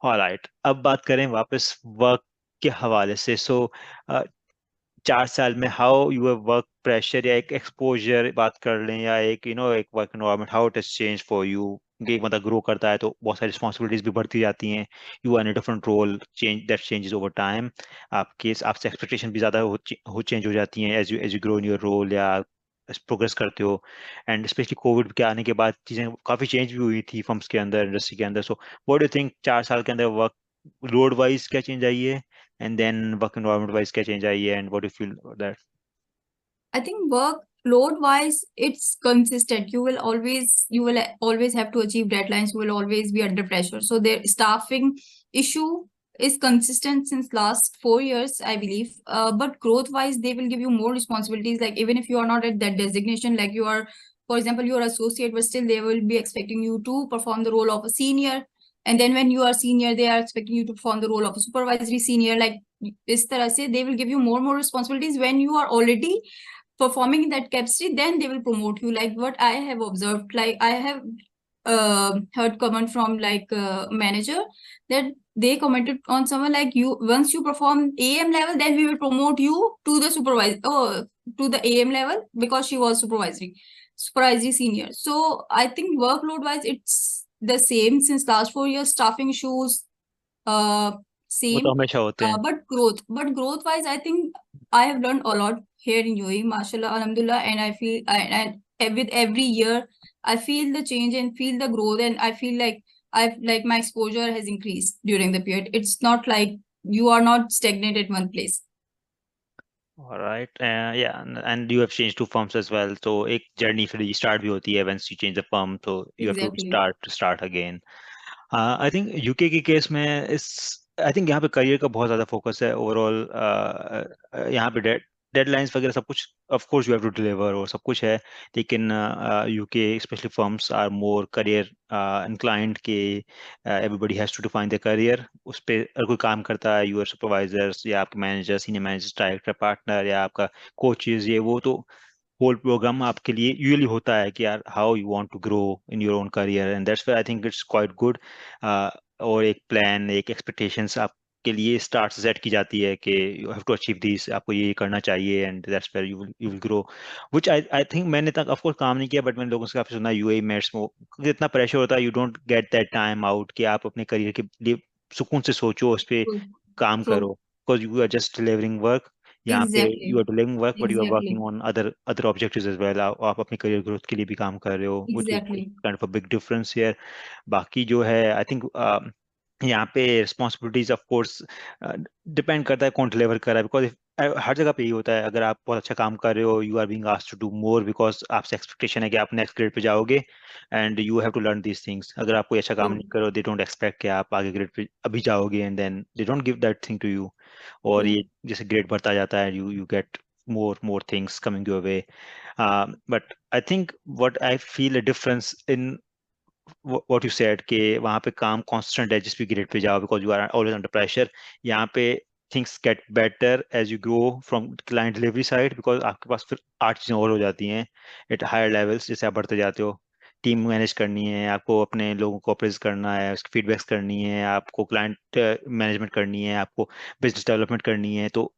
Alright, अब बात करें वापस वर्क के हवाले से। सो 4 साल में हाउ यूर वर्क प्रेशर या एक एक्सपोजर बात कर लें, या एक एक work environment, how it has change for you. कि एक बंदा ग्रो करता है तो बहुत सारी रिस्पॉन्सिबिलिटीज भी बढ़ती जाती हैं। You are in a different role, change that changes over time. आपके आपसे एक्सपेक्टेशन भी ज़्यादा चेंज हो जाती हैं as you grow in your role या प्रोग्रेस करते हो। एंड स्पेशली कोविड के आने के बाद चीज़ें काफ़ी चेंज भी हुई थी फर्म्स के अंदर, इंडस्ट्री के अंदर। So what do you think, 4 साल के अंदर वर्क लोड वाइज क्या चेंज आई है, and then work environment wise क्या change आई है, and what do you feel about that? I think workload wise, it's consistent. You will always have to achieve deadlines. You will always be under pressure. So the staffing issue is consistent since last 4 years, I believe. But growth wise, they will give you more responsibilities. Like even if you are not at that designation, like you are, for example, you are associate, but still they will be expecting you to perform the role of a senior. And then when you are senior, they are expecting you to perform the role of a supervisory senior. Like इस तरह से they will give you more responsibilities when you are already performing in that capacity. Then they will promote you. Like what I have observed, like I have heard comment from like manager that they commented on someone like, you once you perform AM level, then we will promote you to the supervisor, to the AM level, because she was supervisory senior. So I think workload wise it's the same since last 4 years. Staffing issues, uh वो तो same. हमेशा होते हैं। But growth wise, I think I have learned a lot here in UAE, mashallah, alhamdulillah. And I feel, and with every year I feel the change and feel the growth, and I feel like my exposure has increased during the period. It's not like you are not stagnant at one place. All right, yeah, and you have changed to firms as well, so एक journey फिर start भी होती है once you change the firm, so you have to Exactly. start again. I think UK के case में इस I think यहाँ पे करियर का बहुत ज़्यादा फोकस है ओवरऑल। यहाँ पे डेडलाइंस वगैरह सब कुछ, of course you have to deliver और सब कुछ है, लेकिन UK specially firms are more career inclined के everybody has to define the career. उस पर अगर कोई काम करता है, यूर सुपरवाइजर्स या आपके manager, senior manager, director, partner या आपका कोचेज, ये वो, तो होल प्रोग्राम आपके लिए यूजली होता है कि यार how you want to grow in your own career, and that's why I think it's quite good. और एक प्लान, एक एक्सपेक्टेशंस आपके लिए स्टार्ट सेट की जाती है कि you have to achieve this, आपको ये करना चाहिए, and that's where you will grow. Which I think मैंने तक ऑफ कोर्स काम नहीं किया, बट मैंने लोगों से काफी सुना यूएई मेट्स में इतना प्रेशर होता है, you don't get that time out कि आप अपने करियर के लिए सुकून से सोचो, उस पर True. काम करो, True. Because you are just delivering work. यहाँ पे you Exactly. Are delivering work but you are Exactly. Working on other other objectives as well. आप अपने करियर ग्रोथ के लिए भी काम कर रहे हो, which is Exactly. Kind of a big difference here. बाकी जो है आई थिंक यहाँ पे रिस्पॉन्सिबिलिटीज ऑफ कोर्स डिपेंड करता है कौन डिलीवर कर रहा है, बिकॉज हर जगह पे यही होता है, अगर आप बहुत अच्छा काम कर रहे हो, you are being asked to do more, because आपसे एक्सपेक्टेशन है कि आप नेक्स्ट ग्रेड पे जाओगे, and you have to learn these things. अगर आप कोई अच्छा काम True. नहीं करो, दे डोंट एक्सपेक्ट कि आप आगे ग्रेड पे अभी जाओगे, and then they don't give that thing to you. और True. ये जैसे ग्रेड बढ़ता जाता है, you get more things coming your way. But I think what I feel a difference in what you said कि वहाँ पे काम कांस्टेंट है जिस भी ग्रेड पे जाओ, because you are always under pressure. यहाँ पे things get better as you grow from client delivery side, because आपके पास फिर 8 चीज़ें और हो जाती हैं एट हायर लेवल्स। जैसे आप बढ़ते जाते हो, टीम मैनेज करनी है आपको, अपने लोगों को अप्रेज करना है, उसकी फीडबैक्स करनी है आपको, क्लाइंट मैनेजमेंट करनी है आपको, बिजनेस डेवलपमेंट करनी है, तो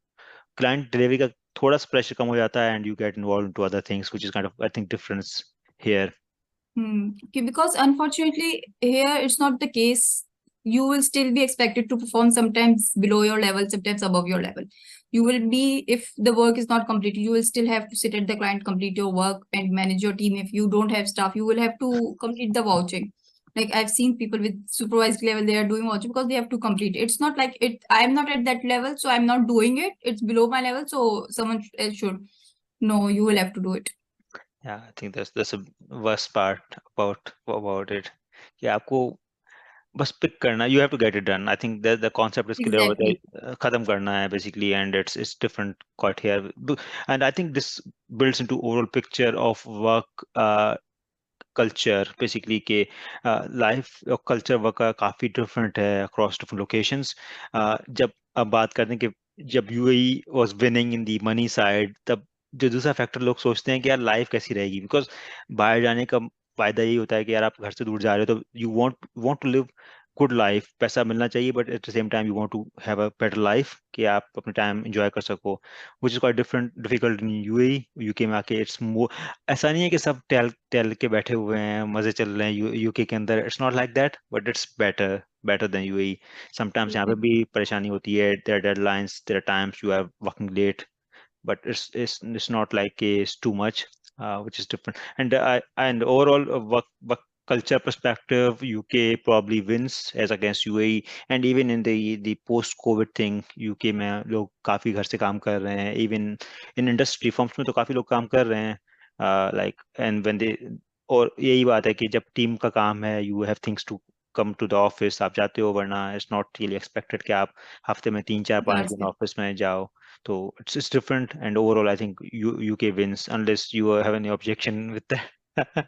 क्लाइंट डिलीवरी का थोड़ा सा प्रेशर कम हो जाता है, and you get involve into other things which is kind of I think difference here. Okay, because unfortunately here it's not the case. You will still be expected to perform sometimes below your level, sometimes above your level. You will be, if the work is not completed, you will still have to sit at the client, complete your work and manage your team. If you don't have staff, you will have to complete the vouching. Like I've seen people with supervised level, they are doing vouching because they have to complete. It's not like it, I'm not at that level, so I'm not doing it. It's below my level, so someone else should. No, you will have to do it. Yeah, I think that's the worst part about it कि आपको बस pick करना, you have to get it done. I think the concept is clear over there, Exactly. खत्म करना है basically, and it's different quite here. And I think this builds into overall picture of work culture basically के life और culture work का काफी different है across different locations. जब अब बात करते हैं कि जब UAE was winning in the money side, तब जो दूसरा फैक्टर लोग सोचते हैं कि यार लाइफ कैसी रहेगी, बिकॉज बाहर जाने का फायदा यही होता है कि यार आप घर से दूर जा रहे हो, तो you want to live good life, पैसा मिलना चाहिए but at the same time you want to have a better life कि आप अपने टाइम एंजॉय कर सको, which is quite different difficult in UAE. UK में आके इट्स मोर, ऐसा नहीं है कि सब टेल टेल के बैठे हुए हैं, मजे चल रहे हैं यूके के अंदर, it's not like that, but it's better better than UAE. Sometimes यहाँ पे भी परेशानी होती है, there deadlines, there times you are working late, but it's not like it's too much, which is different. And overall, work culture perspective, UK probably wins as against UAE. And even in the post COVID thing, UK में लोग काफी घर से काम कर रहे हैं, even in industry firms में तो काफी लोग काम कर रहे हैं, like and when they, और यही बात है कि जब टीम का काम है, you have things to come to the office, आप जाते हो, वरना it's not really expected कि आप हफ्ते में 3 4 5 दिन That's ऑफिस में जाओ। So it's different, and overall, I think UK wins unless you have any objection with that.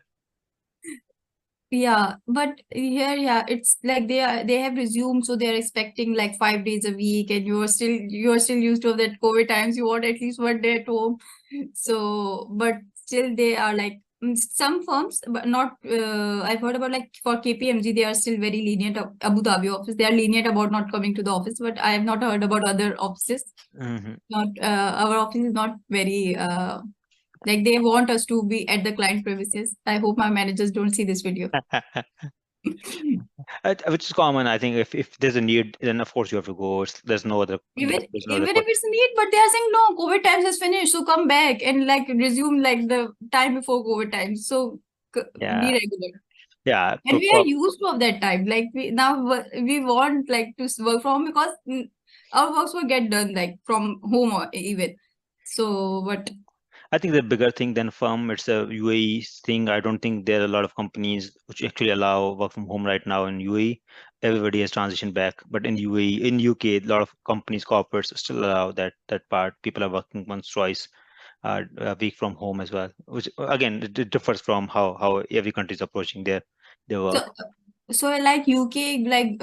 Yeah, but here, yeah, it's like they have resumed, so they're expecting like 5 days a week, and you're still used to that COVID times. You want at least one day at home. So, but still they are like some firms, but not. I've heard about like for KPMG, they are still very lenient. Abu Dhabi office, they are lenient about not coming to the office, but I have not heard about other offices. Mhm. Not our office is not very like they want us to be at the client premises. I hope my managers don't see this video. Which is common, I think. If there's a need, then of course you have to go. There's no other, Even there's no other even if question. it's need, but they are saying no, COVID times has finished, so come back and like resume like the time before COVID times. So be Yeah, regular. yeah. And we are used to of that time. Like we now we want like to work from home because our works will get done like from home or even. So but I think the bigger thing than firm, it's a UAE thing. I don't think there are a lot of companies which actually allow work from home right now in UAE. Everybody has transitioned back, but in UAE, in UK, a lot of companies, corporates still allow that part. People are working once, twice a week from home as well, which again it differs from how every country is approaching their so work. so like UK like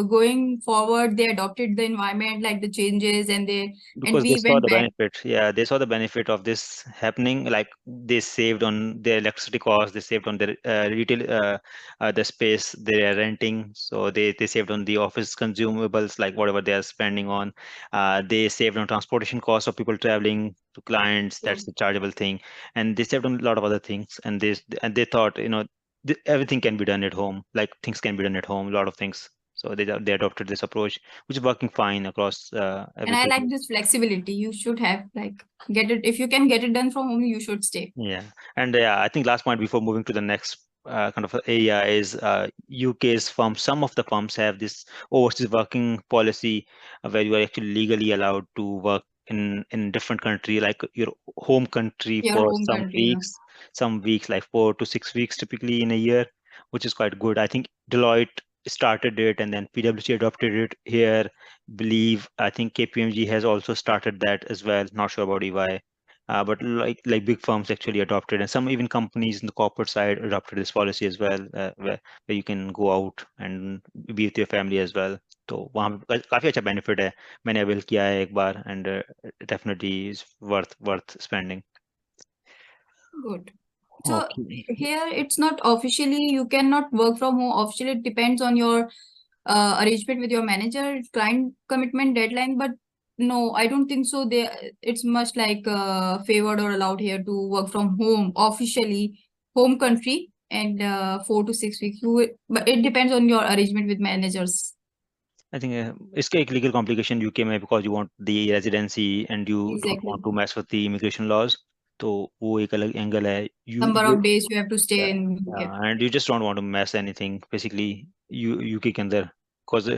going forward they adopted the environment like the changes and Because they we saw went the back. benefit. Yeah, they saw the benefit of this happening. Like they saved on their electricity costs, they saved on their retail, the space they are renting. So they saved on the office consumables, like whatever they are spending on. They saved on transportation costs of people traveling to clients. That's the chargeable thing, and they saved on a lot of other things. And they thought, everything can be done at home. Like things can be done at home, a lot of things. So they adopted this approach, which is working fine across And every I city. like this flexibility. You should have like get it if you can get it done from home, you should stay. Yeah, and yeah, I think last point before moving to the next kind of area is UK's firms. Some of the firms have this overseas working policy where you are actually legally allowed to work in different country, like your home country, Your for home country, yeah. some weeks, like 4 to 6 weeks typically in a year, which is quite good. I think Deloitte started it, and then PwC adopted it here. Believe I think KPMG has also started that as well. Not sure about EY, but like big firms actually adopted, and some even companies in the corporate side adopted this policy as well, where you can go out and be with your family as well. तो वहाँ पे काफी अच्छा benefit है, मैंने avail किया है एक बार, and definitely is worth spending. Good. So okay. here it's not officially you cannot work from home. Officially it depends on your arrangement with your manager, client commitment, deadline. But no, I don't think so. It's much like favored or allowed here to work from home officially, home country, and 4 to 6 weeks. But it depends on your arrangement with managers. I think इसका एक legal complication UK में, because you want the residency and you don't want Exactly. To mess with the immigration laws, तो वो एक अलग angle है। Number you of days you have to stay Yeah, in UK. and you just don't want to mess anything basically UK के अंदर, because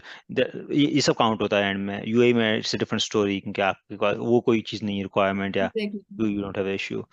ये सब count होता है एंड में। यूएई में इट्स अ डिफरेंट स्टोरी, क्योंकि आपके पास वो कोई चीज़ नहीं है रिक्वायरमेंट, या Exactly. You don't have issue.